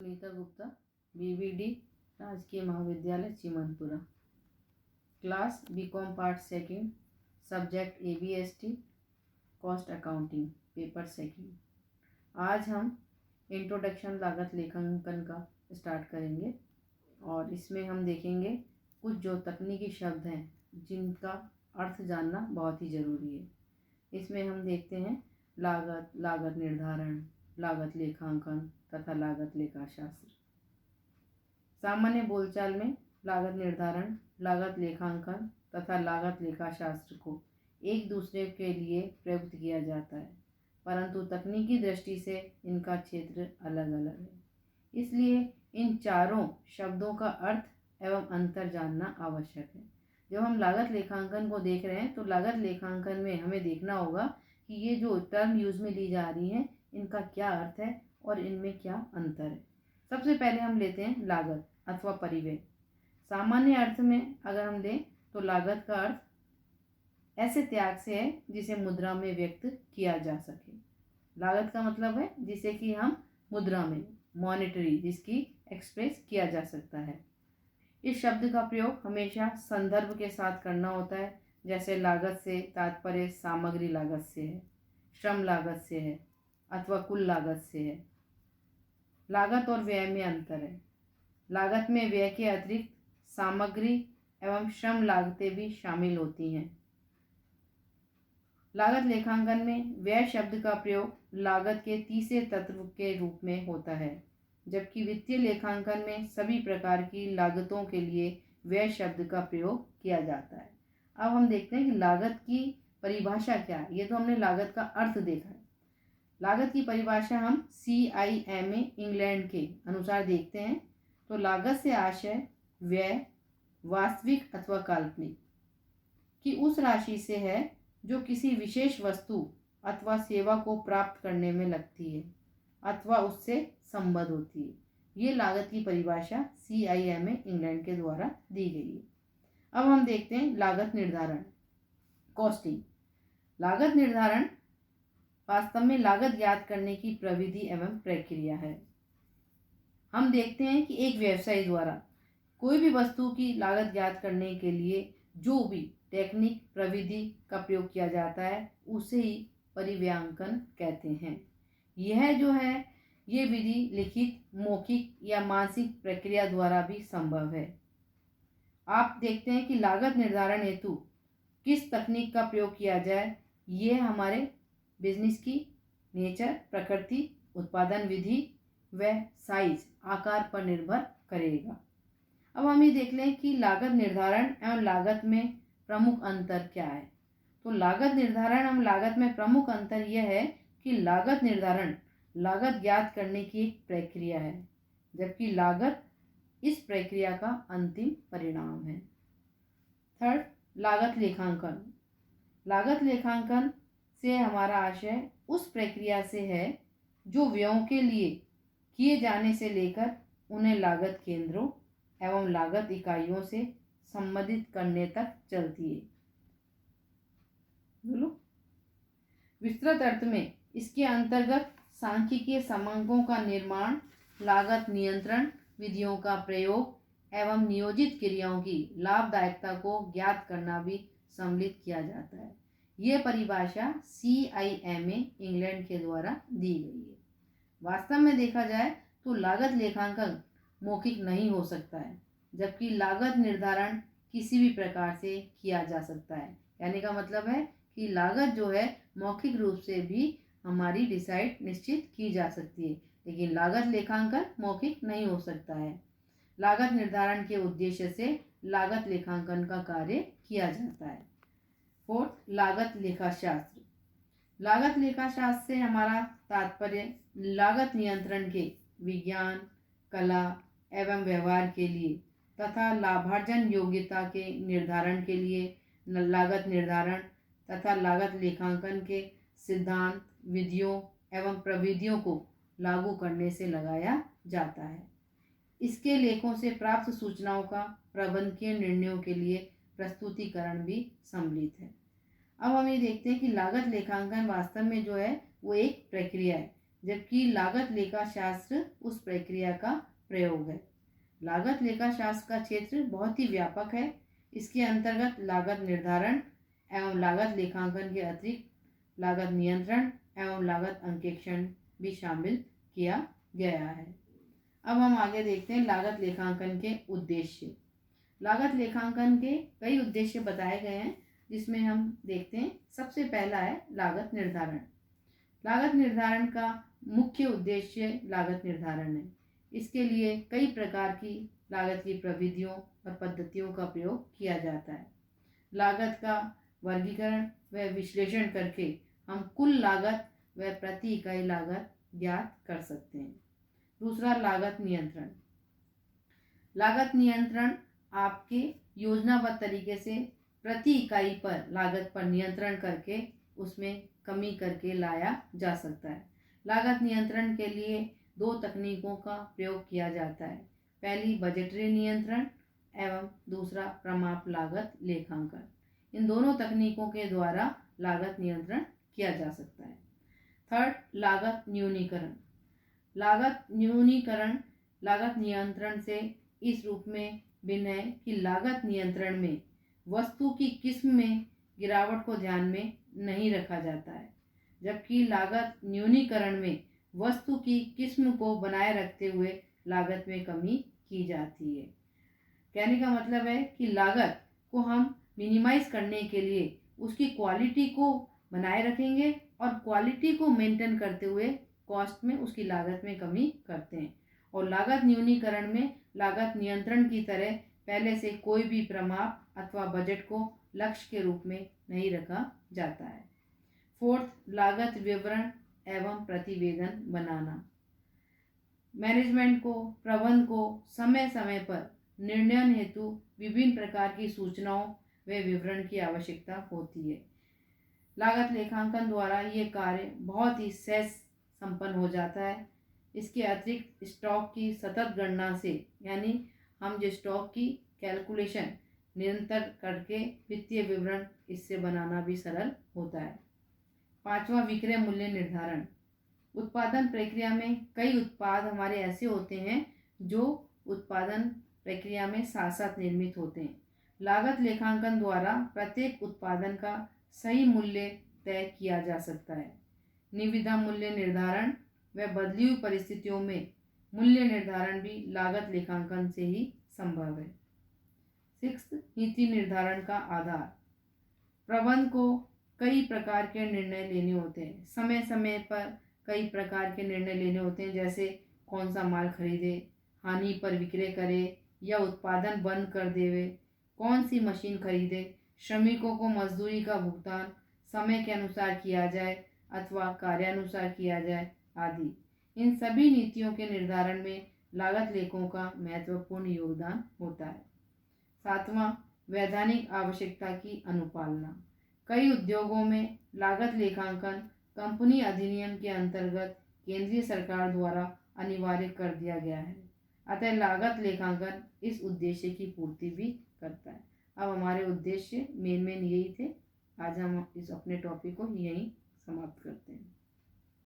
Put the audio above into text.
Sunita Gupta, BVD, राजकीय महाविद्यालय Chimanpura. Class BCom part second, subject ABST, cost accounting, paper second. आज हम इंट्रोडक्शन लागत लेखांकन का स्टार्ट करेंगे और इसमें हम देखेंगे कुछ जो तकनीकी शब्द हैं जिनका अर्थ जानना बहुत ही ज़रूरी है। इसमें हम देखते हैं लागत, लागत निर्धारण, लागत लेखांकन तथा लागत लेखाशास्त्र। सामान्य बोलचाल में लागत निर्धारण, लागत लेखांकन तथा लागत लेखाशास्त्र को एक दूसरे के लिए प्रयुक्त किया जाता है, परंतु तकनीकी दृष्टि से इनका क्षेत्र अलग अलग है। इसलिए इन चारों शब्दों का अर्थ एवं अंतर जानना आवश्यक है। जब हम लागत लेखांकन को देख रहे हैं तो लागत लेखांकन में हमें देखना होगा कि ये जो टर्म यूज में ली जा रही हैं इनका क्या अर्थ है और इनमें क्या अंतर है। सबसे पहले हम लेते हैं लागत अथवा परिव्यय। सामान्य अर्थ में अगर हम लें तो लागत का अर्थ ऐसे त्याग से है जिसे मुद्रा में व्यक्त किया जा सके। लागत का मतलब है जिसे कि हम मुद्रा में, मॉनेटरी, जिसकी एक्सप्रेस किया जा सकता है। इस शब्द का प्रयोग हमेशा संदर्भ के साथ करना होता है। जैसे लागत से तात्पर्य सामग्री लागत से है, श्रम लागत से है अथवा कुल लागत से है। लागत और व्यय में अंतर है। लागत में व्यय के अतिरिक्त सामग्री एवं श्रम लागतें भी शामिल होती हैं। लागत लेखांकन में व्यय शब्द का प्रयोग लागत के तीसरे तत्व के रूप में होता है, जबकि वित्तीय लेखांकन में सभी प्रकार की लागतों के लिए व्यय शब्द का प्रयोग किया जाता है। अब हम देखते हैं कि लागत की परिभाषा क्या है। ये तो हमने लागत का अर्थ देखा है। लागत की परिभाषा हम CIMA इंग्लैंड के अनुसार देखते हैं तो लागत से आशय व्यय, वास्तविक अथवा काल्पनिक, की उस राशि से है जो किसी विशेष वस्तु अथवा सेवा को प्राप्त करने में लगती है अथवा उससे संबद्ध होती है। ये लागत की परिभाषा CIMA इंग्लैंड के द्वारा दी गई है। अब हम देखते हैं लागत निर्धारण, कॉस्टिंग। लागत निर्धारण वास्तव में लागत ज्ञात करने की प्रविधि एवं प्रक्रिया है। हम देखते हैं कि एक व्यवसायी द्वारा कोई भी वस्तु की लागत ज्ञात करने के लिए जो भी टेक्निक, प्रविधि का प्रयोग किया जाता है उसे ही परिव्यांकन कहते हैं। यह जो है ये विधि लिखित, मौखिक या मानसिक प्रक्रिया द्वारा भी संभव है। आप देखते हैं कि लागत निर्धारण हेतु किस तकनीक का प्रयोग किया जाए, ये हमारे बिजनेस की नेचर, प्रकृति, उत्पादन विधि व साइज, आकार पर निर्भर करेगा। अब हम ये देख लें कि लागत निर्धारण एवं लागत में प्रमुख अंतर क्या है। तो लागत निर्धारण एवं लागत में प्रमुख अंतर यह है कि लागत निर्धारण लागत ज्ञात करने की एक प्रक्रिया है, जबकि लागत इस प्रक्रिया का अंतिम परिणाम है। थर्ड, लागत लेखांकन। लागत लेखांकन से हमारा आशय उस प्रक्रिया से है जो व्ययों के लिए किए जाने से लेकर उन्हें लागत केंद्रों एवं लागत इकाइयों से संबंधित करने तक चलती है। बोलो। विस्तृत अर्थ में इसके अंतर्गत सांख्यिकीय समांकों का निर्माण, लागत नियंत्रण विधियों का प्रयोग एवं नियोजित क्रियाओं की लाभदायकता को ज्ञात करना भी सम्मिलित किया जाता है। यह परिभाषा CIMA इंग्लैंड के द्वारा दी गई है। वास्तव में देखा जाए तो लागत लेखांकन मौखिक नहीं हो सकता है, जबकि लागत निर्धारण किसी भी प्रकार से किया जा सकता है। कहने का मतलब है कि लागत जो है मौखिक रूप से भी हमारी निश्चित की जा सकती है, लेकिन लागत लेखांकन मौखिक नहीं हो सकता है। लागत निर्धारण के उद्देश्य से लागत लेखांकन का कार्य किया जाता है। फोर्थ, लागत लेखाशास्त्र। लागत लेखाशास्त्र से हमारा तात्पर्य लागत नियंत्रण के विज्ञान, कला एवं व्यवहार के लिए तथा लाभार्जन योग्यता के निर्धारण के लिए लागत निर्धारण तथा लागत लेखांकन के सिद्धांत, विधियों एवं प्रविधियों को लागू करने से लगाया जाता है। इसके लेखों से प्राप्त सूचनाओं का प्रबंधकीय निर्णयों के लिए प्रस्तुतिकरण भी सम्मिलित है। अब हम ये देखते हैं कि लागत लेखांकन वास्तव में जो है वो एक प्रक्रिया है जबकि लागत लेखा शास्त्र उस प्रक्रिया का प्रयोग है। लागत लेखा शास्त्र का क्षेत्र बहुत ही व्यापक है। इसके अंतर्गत लागत निर्धारण एवं लागत लेखांकन के अतिरिक्त लागत नियंत्रण एवं लागत अंकेक्षण भी शामिल किया गया है। अब हम आगे देखते हैं लागत लेखांकन के उद्देश्य। लागत लेखांकन के कई उद्देश्य बताए गए हैं, जिसमें हम देखते हैं सबसे पहला है लागत निर्धारण। लागत निर्धारण का मुख्य उद्देश्य लागत निर्धारण है। इसके लिए कई प्रकार की लागत की प्रविधियों और पद्धतियों का प्रयोग किया जाता है। लागत का वर्गीकरण व विश्लेषण करके हम कुल लागत व प्रति इकाई लागत ज्ञात कर सकते हैं। दूसरा लागत नियंत्रण। लागत नियंत्रण आपके योजनाबद्ध तरीके से प्रति इकाई पर लागत पर नियंत्रण करके उसमें कमी करके लाया जा सकता है। लागत नियंत्रण के लिए दो तकनीकों का प्रयोग किया जाता है। पहली बजटरी नियंत्रण एवं दूसरा प्रमाप लागत लेखांकन। इन दोनों तकनीकों के द्वारा लागत नियंत्रण किया जा सकता है। थर्ड लागत न्यूनीकरण। लागत न्यूनीकरण लागत नियंत्रण से इस रूप में भिन्न है कि लागत नियंत्रण में वस्तु की किस्म में गिरावट को ध्यान में नहीं रखा जाता है, जबकि लागत न्यूनीकरण में वस्तु की किस्म को बनाए रखते हुए लागत में कमी की जाती है। कहने का मतलब है कि लागत को हम मिनिमाइज करने के लिए उसकी क्वालिटी को बनाए रखेंगे और क्वालिटी को मेंटेन करते हुए कॉस्ट में उसकी लागत में कमी करते हैं। और लागत न्यूनीकरण में लागत नियंत्रण की तरह पहले से कोई भी प्रमाप अथवा बजट को लक्ष्य के रूप में नहीं रखा जाता है। फोर्थ लागत विवरण एवं प्रतिवेदन बनाना। मैनेजमेंट को प्रबंध को समय समय पर निर्णय हेतु विभिन्न प्रकार की सूचनाओं व विवरण की आवश्यकता होती है। लागत लेखांकन द्वारा ये कार्य बहुत ही सहज संपन्न हो जाता है। इसके अतिरिक्त स्टॉक की सतत गणना से, यानी हम जो स्टॉक की कैलकुलेशन निरंतर करके वित्तीय विवरण इससे बनाना भी सरल होता है। पांचवा विक्रय मूल्य निर्धारण। उत्पादन प्रक्रिया में कई उत्पाद हमारे ऐसे होते हैं जो उत्पादन प्रक्रिया में साथ साथ निर्मित होते हैं। लागत लेखांकन द्वारा प्रत्येक उत्पादन का सही मूल्य तय किया जा सकता है। निविदा मूल्य निर्धारण व बदली हुई परिस्थितियों में मूल्य निर्धारण भी लागत लेखांकन से ही संभव है। सिक्स्थ नीति निर्धारण का आधार। प्रबंध को कई प्रकार के निर्णय लेने होते हैं। समय समय पर कई प्रकार के निर्णय लेने होते हैं, जैसे कौन सा माल खरीदे, हानि पर विक्रय करे या उत्पादन बंद कर देवे, कौन सी मशीन खरीदे, श्रमिकों को मजदूरी का भुगतान समय के अनुसार किया जाए अथवा कार्यानुसार किया जाए आदि। इन सभी नीतियों के निर्धारण में लागत लेखों का महत्वपूर्ण योगदान होता है। सातवां वैधानिक आवश्यकता की अनुपालना। कई उद्योगों में लागत लेखांकन कंपनी अधिनियम के अंतर्गत केंद्रीय सरकार द्वारा अनिवार्य कर दिया गया है, अतः लागत लेखांकन इस उद्देश्य की पूर्ति भी करता है। अब हमारे उद्देश्य मेन यही थे। आज हम इस अपने टॉपिक को यहीं समाप्त करते हैं।